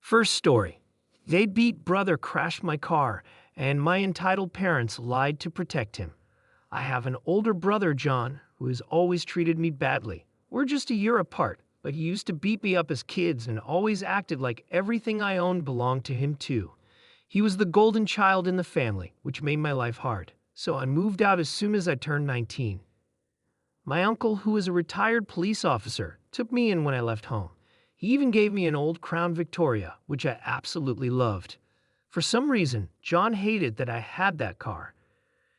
First story. They'd beat brother crashed my car, and my entitled parents lied to protect him. I have an older brother, John, who has always treated me badly. We're just a year apart, but he used to beat me up as kids and always acted like everything I owned belonged to him too. He was the golden child in the family, which made my life hard. So I moved out as soon as I turned 19. My uncle, who was a retired police officer, took me in when I left home. He even gave me an old Crown Victoria, which I absolutely loved. For some reason, John hated that I had that car.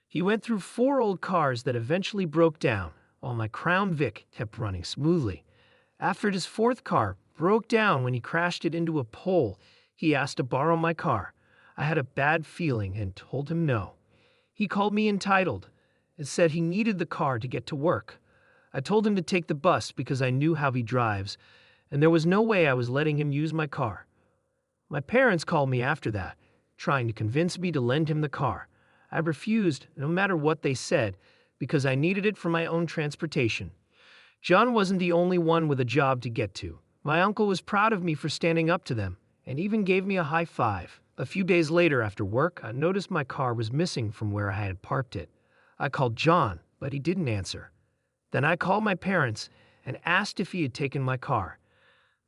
He went through 4 old cars that eventually broke down, while my Crown Vic kept running smoothly. After his 4th car broke down when he crashed it into a pole, he asked to borrow my car. I had a bad feeling and told him no. He called me entitled and said he needed the car to get to work. I told him to take the bus because I knew how he drives, and there was no way I was letting him use my car. My parents called me after that, trying to convince me to lend him the car. I refused, no matter what they said, because I needed it for my own transportation. John wasn't the only one with a job to get to. My uncle was proud of me for standing up to them, and even gave me a high five. A few days later after work, I noticed my car was missing from where I had parked it. I called John, but he didn't answer. Then I called my parents and asked if he had taken my car.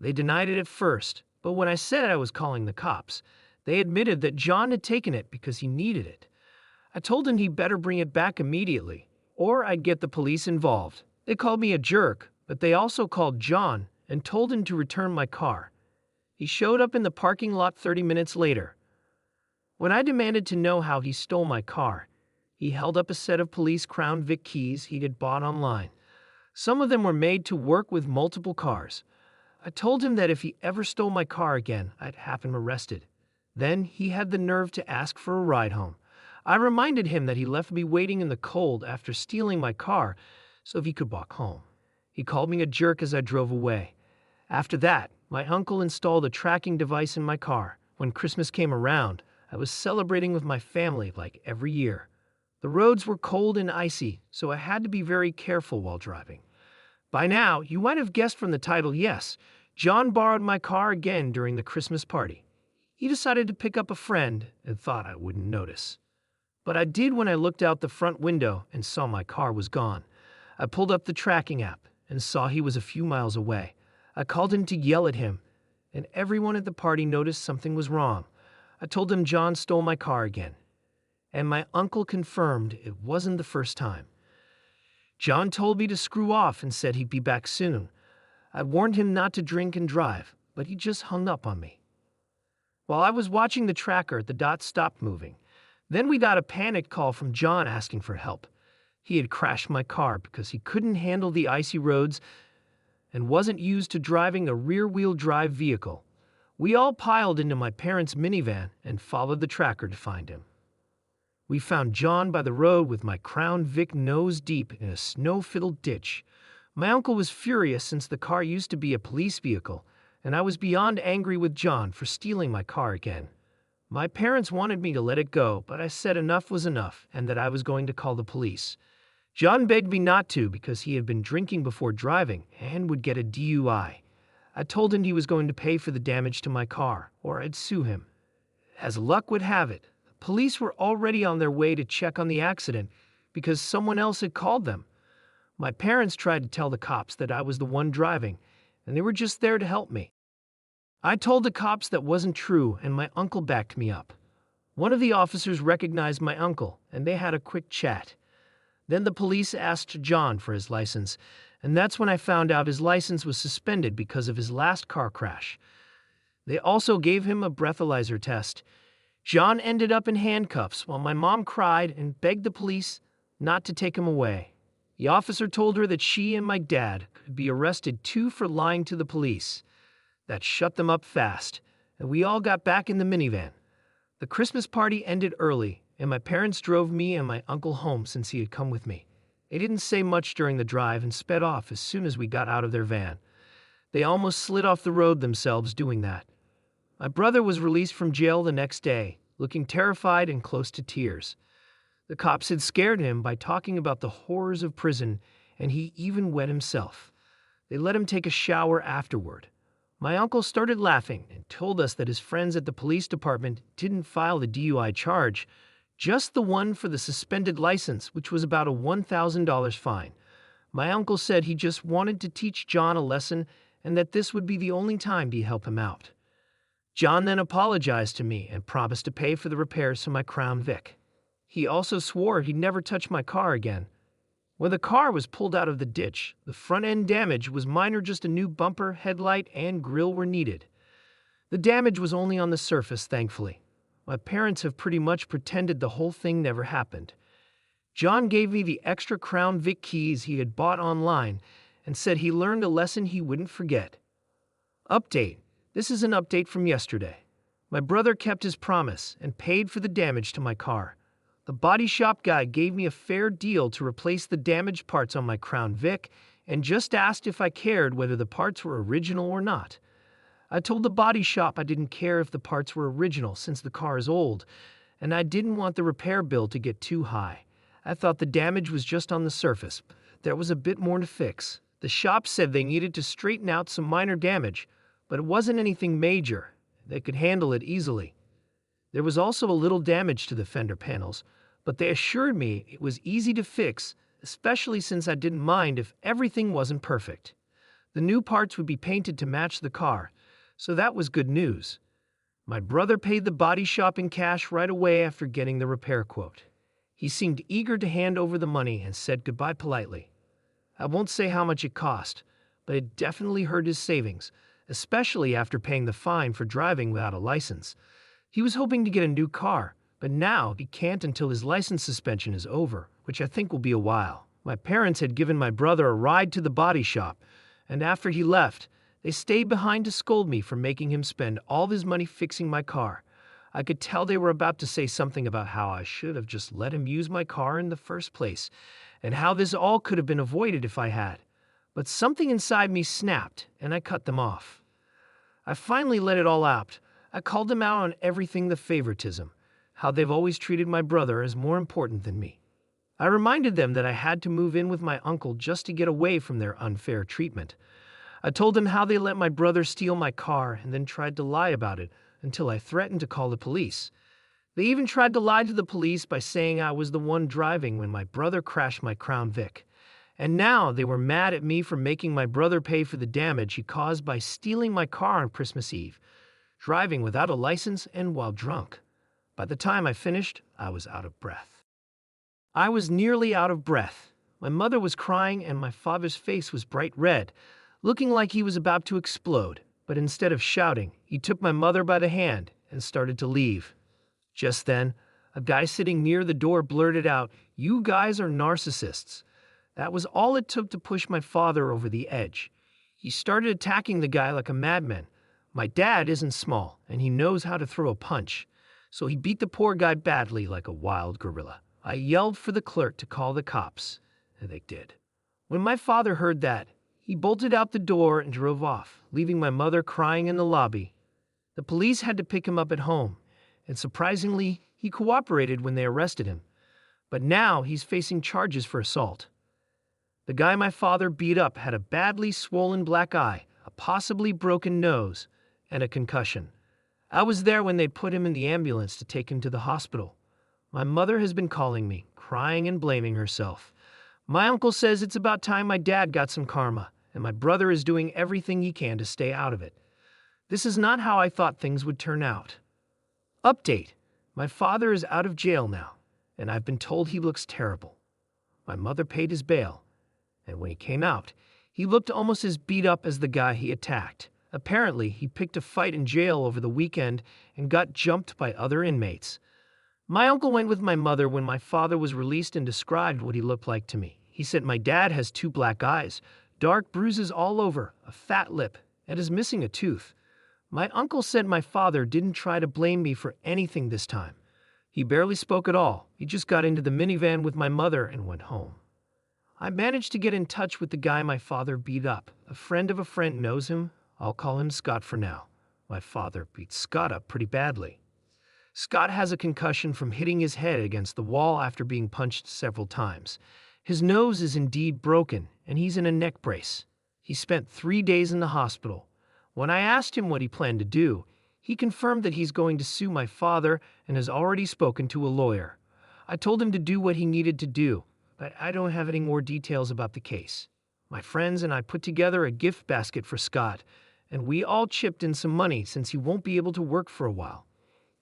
They denied it at first, but when I said I was calling the cops, they admitted that John had taken it because he needed it. I told him he'd better bring it back immediately, or I'd get the police involved. They called me a jerk, but they also called John and told him to return my car. He showed up in the parking lot 30 minutes later. When I demanded to know how he stole my car, he held up a set of police Crown Vic keys he had bought online. Some of them were made to work with multiple cars. I told him that if he ever stole my car again, I'd have him arrested. Then he had the nerve to ask for a ride home. I reminded him that he left me waiting in the cold after stealing my car so he could walk home. He called me a jerk as I drove away. After that, my uncle installed a tracking device in my car. When Christmas came around, I was celebrating with my family like every year. The roads were cold and icy, so I had to be very careful while driving. By now, you might have guessed from the title, yes, John borrowed my car again during the Christmas party. He decided to pick up a friend and thought I wouldn't notice. But I did when I looked out the front window and saw my car was gone. I pulled up the tracking app and saw he was a few miles away. I called him to yell at him, and everyone at the party noticed something was wrong. I told him John stole my car again, and my uncle confirmed it wasn't the first time. John told me to screw off and said he'd be back soon. I warned him not to drink and drive, but he just hung up on me. While I was watching the tracker, the dot stopped moving. Then we got a panic call from John asking for help. He had crashed my car because he couldn't handle the icy roads and wasn't used to driving a rear-wheel drive vehicle. We all piled into my parents' minivan and followed the tracker to find him. We found John by the road with my Crown Vic nose deep in a snow-filled ditch. My uncle was furious since the car used to be a police vehicle, and I was beyond angry with John for stealing my car again. My parents wanted me to let it go, but I said enough was enough and that I was going to call the police. John begged me not to because he had been drinking before driving and would get a DUI. I told him he was going to pay for the damage to my car, or I'd sue him. As luck would have it, the police were already on their way to check on the accident because someone else had called them. My parents tried to tell the cops that I was the one driving, and they were just there to help me. I told the cops that wasn't true, and my uncle backed me up. One of the officers recognized my uncle, and they had a quick chat. Then the police asked John for his license, and that's when I found out his license was suspended because of his last car crash. They also gave him a breathalyzer test. John ended up in handcuffs while my mom cried and begged the police not to take him away. The officer told her that she and my dad could be arrested too for lying to the police. That shut them up fast, and we all got back in the minivan. The Christmas party ended early, and my parents drove me and my uncle home since he had come with me. They didn't say much during the drive and sped off as soon as we got out of their van. They almost slid off the road themselves doing that. My brother was released from jail the next day, looking terrified and close to tears. The cops had scared him by talking about the horrors of prison, and he even wet himself. They let him take a shower afterward. My uncle started laughing and told us that his friends at the police department didn't file the DUI charge, just the one for the suspended license, which was about a $1,000 fine. My uncle said he just wanted to teach John a lesson and that this would be the only time he'd help him out. John then apologized to me and promised to pay for the repairs to my Crown Vic. He also swore he'd never touch my car again. When the car was pulled out of the ditch, the front end damage was minor, just a new bumper, headlight, and grille were needed. The damage was only on the surface, thankfully. My parents have pretty much pretended the whole thing never happened. John gave me the extra Crown Vic keys he had bought online and said he learned a lesson he wouldn't forget. Update. This is an update from yesterday. My brother kept his promise and paid for the damage to my car. The body shop guy gave me a fair deal to replace the damaged parts on my Crown Vic and just asked if I cared whether the parts were original or not. I told the body shop I didn't care if the parts were original since the car is old, and I didn't want the repair bill to get too high. I thought the damage was just on the surface. There was a bit more to fix. The shop said they needed to straighten out some minor damage, but it wasn't anything major. They could handle it easily. There was also a little damage to the fender panels, but they assured me it was easy to fix, especially since I didn't mind if everything wasn't perfect. The new parts would be painted to match the car, so that was good news. My brother paid the body shop in cash right away after getting the repair quote. He seemed eager to hand over the money and said goodbye politely. I won't say how much it cost, but it definitely hurt his savings, especially after paying the fine for driving without a license. He was hoping to get a new car, but now he can't until his license suspension is over, which I think will be a while. My parents had given my brother a ride to the body shop, and after he left, they stayed behind to scold me for making him spend all of his money fixing my car. I could tell they were about to say something about how I should have just let him use my car in the first place, and how this all could have been avoided if I had. But something inside me snapped, and I cut them off. I finally let it all out. I called them out on everything, the favoritism, how they've always treated my brother as more important than me. I reminded them that I had to move in with my uncle just to get away from their unfair treatment. I told them how they let my brother steal my car and then tried to lie about it until I threatened to call the police. They even tried to lie to the police by saying I was the one driving when my brother crashed my Crown Vic. And now they were mad at me for making my brother pay for the damage he caused by stealing my car on Christmas Eve, driving without a license and while drunk. By the time I finished, I was out of breath. I was nearly out of breath. My mother was crying and my father's face was bright red, looking like he was about to explode. But instead of shouting, he took my mother by the hand and started to leave. Just then, a guy sitting near the door blurted out, "You guys are narcissists." That was all it took to push my father over the edge. He started attacking the guy like a madman. My dad isn't small, and he knows how to throw a punch, so he beat the poor guy badly like a wild gorilla. I yelled for the clerk to call the cops, and they did. When my father heard that, he bolted out the door and drove off, leaving my mother crying in the lobby. The police had to pick him up at home, and surprisingly, he cooperated when they arrested him. But now he's facing charges for assault. The guy my father beat up had a badly swollen black eye, a possibly broken nose, and a concussion. I was there when they put him in the ambulance to take him to the hospital. My mother has been calling me, crying and blaming herself. My uncle says it's about time my dad got some karma, and my brother is doing everything he can to stay out of it. This is not how I thought things would turn out. Update. My father is out of jail now, and I've been told he looks terrible. My mother paid his bail, and when he came out, he looked almost as beat up as the guy he attacked. Apparently, he picked a fight in jail over the weekend and got jumped by other inmates. My uncle went with my mother when my father was released and described what he looked like to me. He said my dad has 2 black eyes, dark bruises all over, a fat lip, and is missing a tooth. My uncle said my father didn't try to blame me for anything this time. He barely spoke at all. He just got into the minivan with my mother and went home. I managed to get in touch with the guy my father beat up. A friend of a friend knows him. I'll call him Scott for now. My father beat Scott up pretty badly. Scott has a concussion from hitting his head against the wall after being punched several times. His nose is indeed broken, and he's in a neck brace. He spent 3 days in the hospital. When I asked him what he planned to do, he confirmed that he's going to sue my father and has already spoken to a lawyer. I told him to do what he needed to do, but I don't have any more details about the case. My friends and I put together a gift basket for Scott, and we all chipped in some money since he won't be able to work for a while.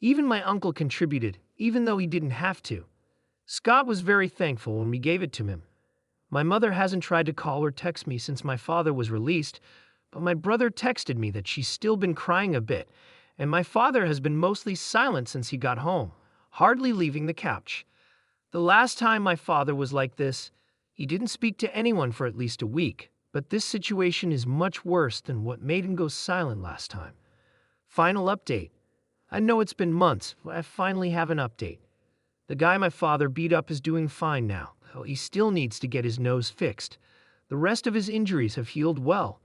Even my uncle contributed, even though he didn't have to. Scott was very thankful when we gave it to him. My mother hasn't tried to call or text me since my father was released, but my brother texted me that she's still been crying a bit, and my father has been mostly silent since he got home, hardly leaving the couch. The last time my father was like this, he didn't speak to anyone for at least a week, but this situation is much worse than what made him go silent last time. Final update. I know it's been months, but I finally have an update. The guy my father beat up is doing fine now, though he still needs to get his nose fixed. The rest of his injuries have healed well.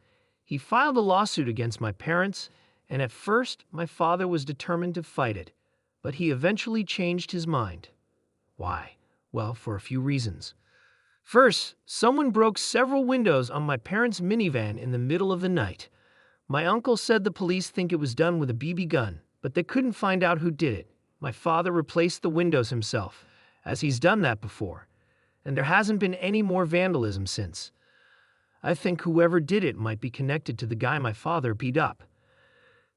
He filed a lawsuit against my parents, and at first my father was determined to fight it, but he eventually changed his mind. Why? Well, for a few reasons. First, someone broke several windows on my parents' minivan in the middle of the night. My uncle said the police think it was done with a BB gun, but they couldn't find out who did it. My father replaced the windows himself, as he's done that before, and there hasn't been any more vandalism since. I think whoever did it might be connected to the guy my father beat up.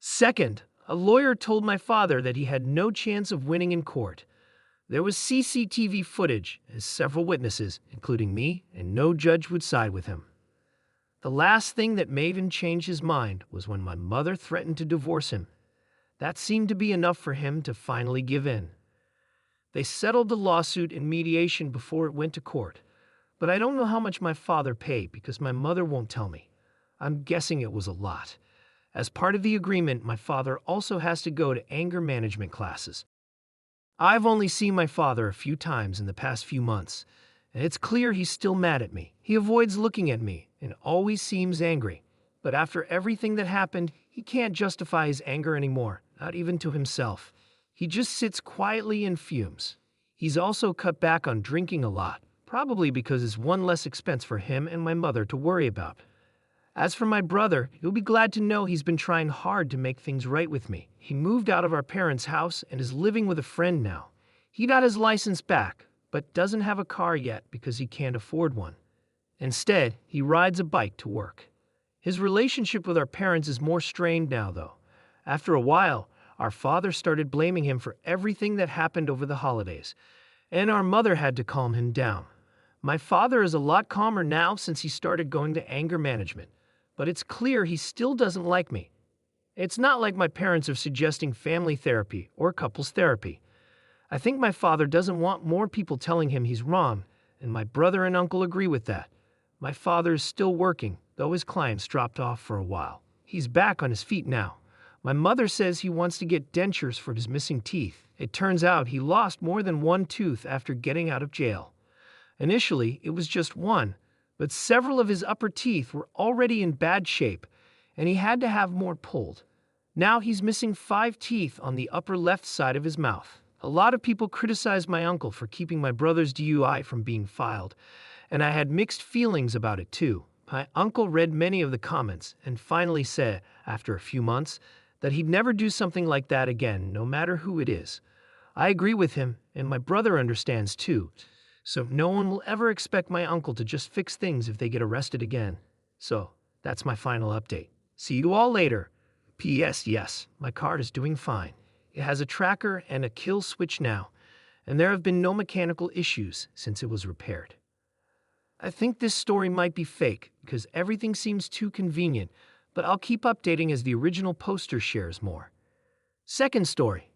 Second, a lawyer told my father that he had no chance of winning in court. There was CCTV footage, as several witnesses, including me, and no judge would side with him. The last thing that made him change his mind was when my mother threatened to divorce him. That seemed to be enough for him to finally give in. They settled the lawsuit in mediation before it went to court, but I don't know how much my father paid because my mother won't tell me. I'm guessing it was a lot. As part of the agreement, my father also has to go to anger management classes. I've only seen my father a few times in the past few months, and it's clear he's still mad at me. He avoids looking at me and always seems angry. But after everything that happened, he can't justify his anger anymore, not even to himself. He just sits quietly and fumes. He's also cut back on drinking a lot, probably because it's one less expense for him and my mother to worry about. As for my brother, you'll be glad to know he's been trying hard to make things right with me. He moved out of our parents' house and is living with a friend now. He got his license back, but doesn't have a car yet because he can't afford one. Instead, he rides a bike to work. His relationship with our parents is more strained now, though. After a while, our father started blaming him for everything that happened over the holidays, and our mother had to calm him down. My father is a lot calmer now since he started going to anger management, but it's clear he still doesn't like me. It's not like my parents are suggesting family therapy or couples therapy. I think my father doesn't want more people telling him he's wrong, and my brother and uncle agree with that. My father is still working, though his clients dropped off for a while. He's back on his feet now. My mother says he wants to get dentures for his missing teeth. It turns out he lost more than one tooth after getting out of jail. Initially, it was just one, but several of his upper teeth were already in bad shape, and he had to have more pulled. Now he's missing 5 teeth on the upper left side of his mouth. A lot of people criticized my uncle for keeping my brother's DUI from being filed, and I had mixed feelings about it too. My uncle read many of the comments and finally said, after a few months, that he'd never do something like that again, no matter who it is. I agree with him, and my brother understands too. So no one will ever expect my uncle to just fix things if they get arrested again. So that's my final update. See you all later. P.S. Yes, my car is doing fine. It has a tracker and a kill switch now, and there have been no mechanical issues since it was repaired. I think this story might be fake because everything seems too convenient, but I'll keep updating as the original poster shares more. Second story.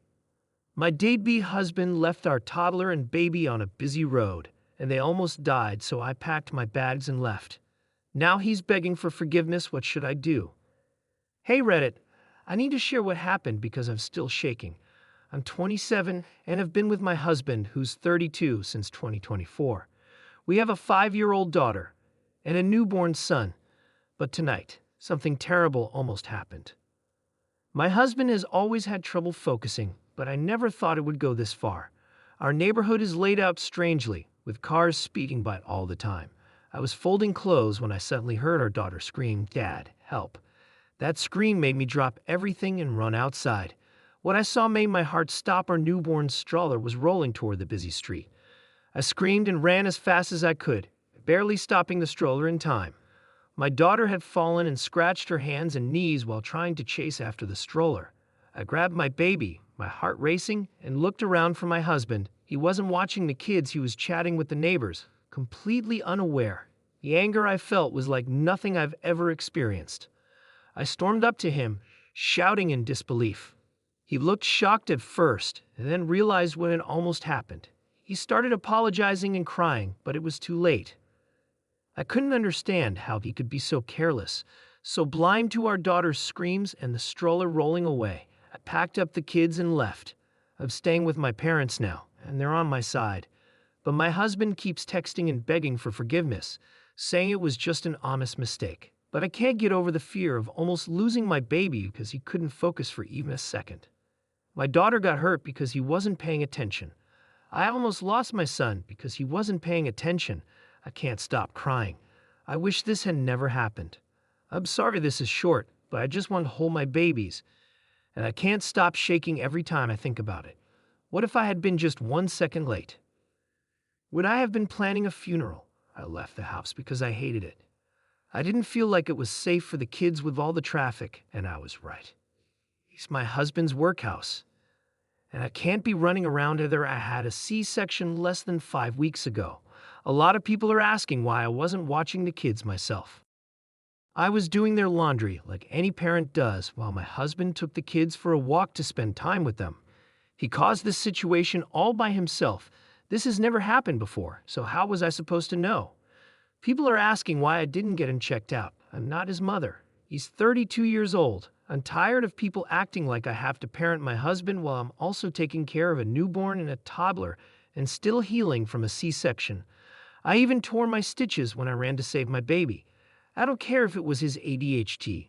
My deadbeat husband left our toddler and baby on a busy road, and they almost died, so I packed my bags and left. Now he's begging for forgiveness. What should I do? Hey Reddit, I need to share what happened because I'm still shaking. I'm 27 and have been with my husband, who's 32, since 2024. We have a 5-year-old daughter and a newborn son, but tonight, something terrible almost happened. My husband has always had trouble focusing, but I never thought it would go this far. Our neighborhood is laid out strangely, with cars speeding by all the time. I was folding clothes when I suddenly heard our daughter scream, "Dad, help." That scream made me drop everything and run outside. What I saw made my heart stop. Our newborn stroller was rolling toward the busy street. I screamed and ran as fast as I could, barely stopping the stroller in time. My daughter had fallen and scratched her hands and knees while trying to chase after the stroller. I grabbed my baby, my heart racing, and looked around for my husband. He wasn't watching the kids, he was chatting with the neighbors, completely unaware. The anger I felt was like nothing I've ever experienced. I stormed up to him, shouting in disbelief. He looked shocked at first, and then realized what had almost happened. He started apologizing and crying, but it was too late. I couldn't understand how he could be so careless, so blind to our daughter's screams and the stroller rolling away. I packed up the kids and left. I'm staying with my parents now, and they're on my side. But my husband keeps texting and begging for forgiveness, saying it was just an honest mistake. But I can't get over the fear of almost losing my baby because he couldn't focus for even a second. My daughter got hurt because he wasn't paying attention. I almost lost my son because he wasn't paying attention. I can't stop crying. I wish this had never happened. I'm sorry this is short, but I just want to hold my babies. And I can't stop shaking every time I think about it. What if I had been just 1 second late? Would I have been planning a funeral? I left the house because I hated it. I didn't feel like it was safe for the kids with all the traffic, and I was right. It's my husband's workhouse. And I can't be running around there. I had a C-section less than 5 weeks ago. A lot of people are asking why I wasn't watching the kids myself. I was doing their laundry like any parent does while my husband took the kids for a walk to spend time with them. He caused this situation all by himself. This has never happened before, so how was I supposed to know? People are asking why I didn't get him checked out. I'm not his mother. He's 32 years old. I'm tired of people acting like I have to parent my husband while I'm also taking care of a newborn and a toddler and still healing from a C-section. I even tore my stitches when I ran to save my baby. I don't care if it was his ADHD.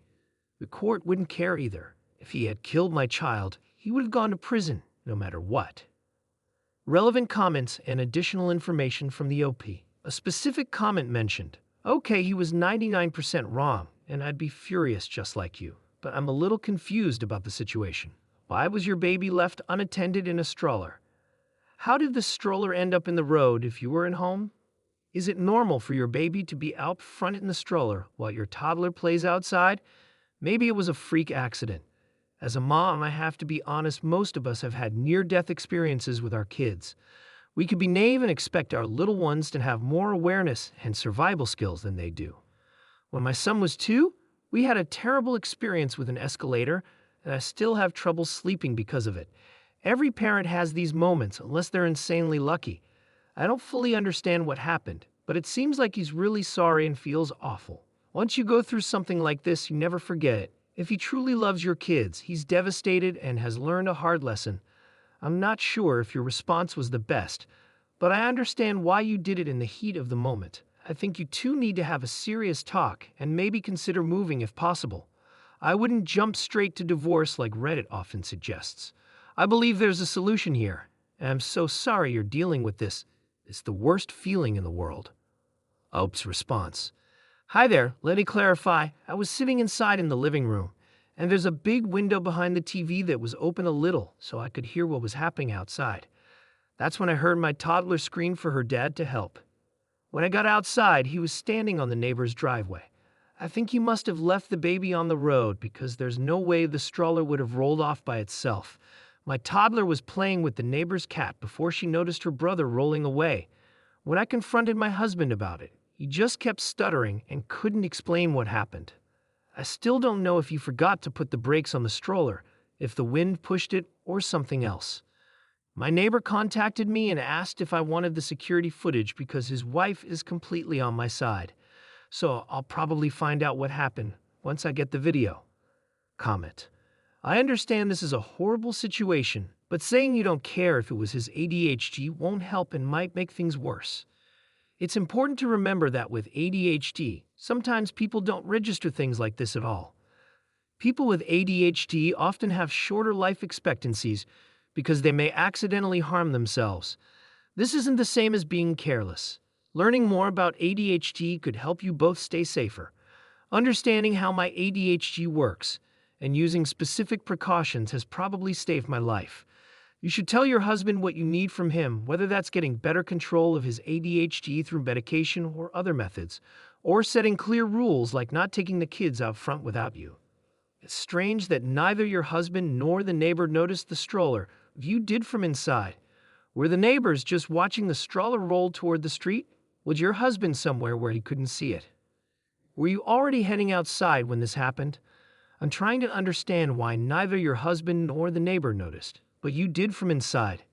The court wouldn't care either. If he had killed my child, he would have gone to prison, no matter what. Relevant comments and additional information from the OP. A specific comment mentioned, okay, he was 99% wrong, and I'd be furious just like you. But I'm a little confused about the situation. Why was your baby left unattended in a stroller? How did the stroller end up in the road if you were at home? Is it normal for your baby to be out front in the stroller while your toddler plays outside? Maybe it was a freak accident. As a mom, I have to be honest, most of us have had near-death experiences with our kids. We could be naive and expect our little ones to have more awareness and survival skills than they do. When my son was 2, we had a terrible experience with an escalator, and I still have trouble sleeping because of it. Every parent has these moments, unless they're insanely lucky. I don't fully understand what happened, but it seems like he's really sorry and feels awful. Once you go through something like this, you never forget it. If he truly loves your kids, he's devastated and has learned a hard lesson. I'm not sure if your response was the best, but I understand why you did it in the heat of the moment. I think you two need to have a serious talk and maybe consider moving if possible. I wouldn't jump straight to divorce like Reddit often suggests. I believe there's a solution here, and I'm so sorry you're dealing with this. It's the worst feeling in the world. Ope's response. Hi there, let me clarify. I was sitting inside in the living room, and there's a big window behind the TV that was open a little so I could hear what was happening outside. That's when I heard my toddler scream for her dad to help. When I got outside, he was standing on the neighbor's driveway. I think he must have left the baby on the road because there's no way the stroller would have rolled off by itself. My toddler was playing with the neighbor's cat before she noticed her brother rolling away. When I confronted my husband about it, he just kept stuttering and couldn't explain what happened. I still don't know if he forgot to put the brakes on the stroller, if the wind pushed it, or something else. My neighbor contacted me and asked if I wanted the security footage because his wife is completely on my side. So I'll probably find out what happened once I get the video. Comment. I understand this is a horrible situation, but saying you don't care if it was his ADHD won't help and might make things worse. It's important to remember that with ADHD, sometimes people don't register things like this at all. People with ADHD often have shorter life expectancies because they may accidentally harm themselves. This isn't the same as being careless. Learning more about ADHD could help you both stay safer. Understanding how my ADHD works and using specific precautions has probably saved my life. You should tell your husband what you need from him, whether that's getting better control of his ADHD through medication or other methods, or setting clear rules like not taking the kids out front without you. It's strange that neither your husband nor the neighbor noticed the stroller viewed did from inside. Were the neighbors just watching the stroller roll toward the street? Was your husband somewhere where he couldn't see it? Were you already heading outside when this happened? I'm trying to understand why neither your husband nor the neighbor noticed, but you did from inside.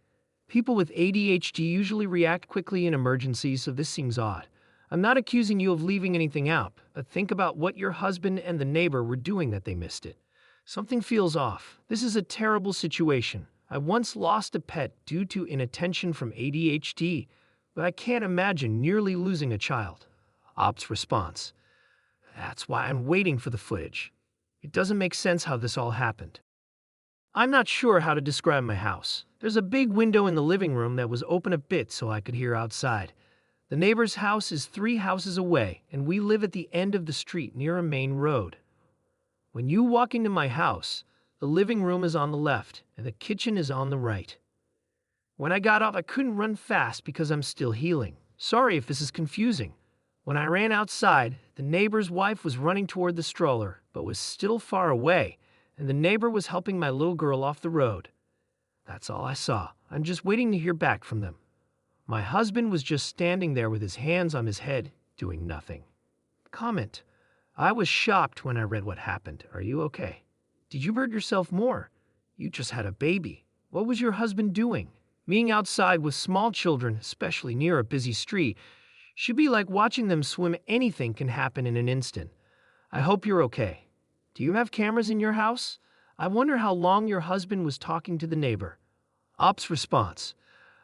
People with ADHD usually react quickly in emergencies, so this seems odd. I'm not accusing you of leaving anything out, but think about what your husband and the neighbor were doing that they missed it. Something feels off. This is a terrible situation. I once lost a pet due to inattention from ADHD, but I can't imagine nearly losing a child. Op's response. That's why I'm waiting for the footage. It doesn't make sense how this all happened. I'm not sure how to describe my house. There's a big window in the living room that was open a bit so I could hear outside. The neighbor's house is 3 houses away, and we live at the end of the street near a main road. When you walk into my house, the living room is on the left, and the kitchen is on the right. When I got up, I couldn't run fast because I'm still healing. Sorry if this is confusing. When I ran outside, the neighbor's wife was running toward the stroller, but was still far away, and the neighbor was helping my little girl off the road. That's all I saw. I'm just waiting to hear back from them. My husband was just standing there with his hands on his head, doing nothing. Comment. I was shocked when I read what happened. Are you okay? Did you hurt yourself more? You just had a baby. What was your husband doing? Being outside with small children, especially near a busy street, should be like watching them swim. Anything can happen in an instant. I hope you're okay. Do you have cameras in your house? I wonder how long your husband was talking to the neighbor. Op's response.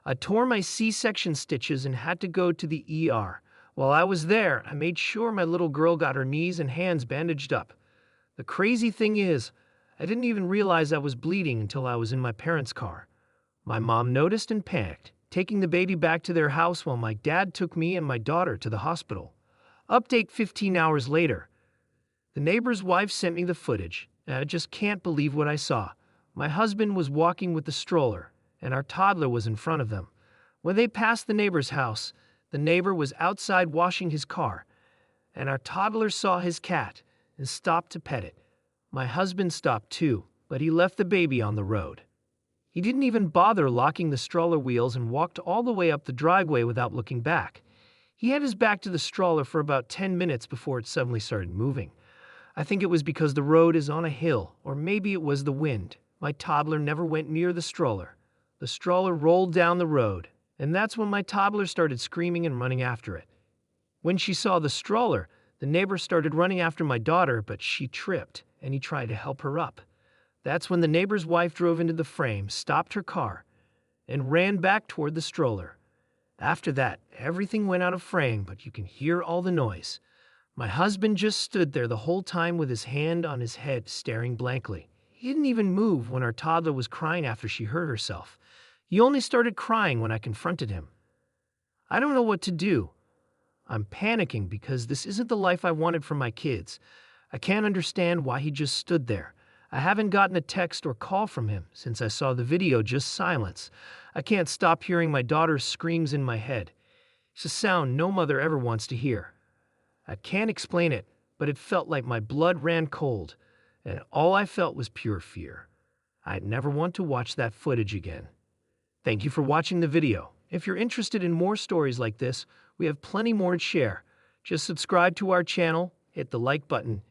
I tore my C-section stitches and had to go to the ER. While I was there, I made sure my little girl got her knees and hands bandaged up. The crazy thing is, I didn't even realize I was bleeding until I was in my parents' car. My mom noticed and panicked, taking the baby back to their house while my dad took me and my daughter to the hospital. Update 15 hours later. The neighbor's wife sent me the footage, and I just can't believe what I saw. My husband was walking with the stroller, and our toddler was in front of them. When they passed the neighbor's house, the neighbor was outside washing his car, and our toddler saw his cat and stopped to pet it. My husband stopped too, but he left the baby on the road. He didn't even bother locking the stroller wheels and walked all the way up the driveway without looking back. He had his back to the stroller for about 10 minutes before it suddenly started moving. I think it was because the road is on a hill, or maybe it was the wind. My toddler never went near the stroller. The stroller rolled down the road, and that's when my toddler started screaming and running after it. When she saw the stroller, the neighbor started running after my daughter, but she tripped, and he tried to help her up. That's when the neighbor's wife drove into the frame, stopped her car, and ran back toward the stroller. After that, everything went out of frame, but you can hear all the noise. My husband just stood there the whole time with his hand on his head, staring blankly. He didn't even move when our toddler was crying after she hurt herself. He only started crying when I confronted him. I don't know what to do. I'm panicking because this isn't the life I wanted for my kids. I can't understand why he just stood there. I haven't gotten a text or call from him since I saw the video, just silence. I can't stop hearing my daughter's screams in my head. It's a sound no mother ever wants to hear. I can't explain it, but it felt like my blood ran cold, and all I felt was pure fear. I'd never want to watch that footage again. Thank you for watching the video. If you're interested in more stories like this, we have plenty more to share. Just subscribe to our channel, hit the like button,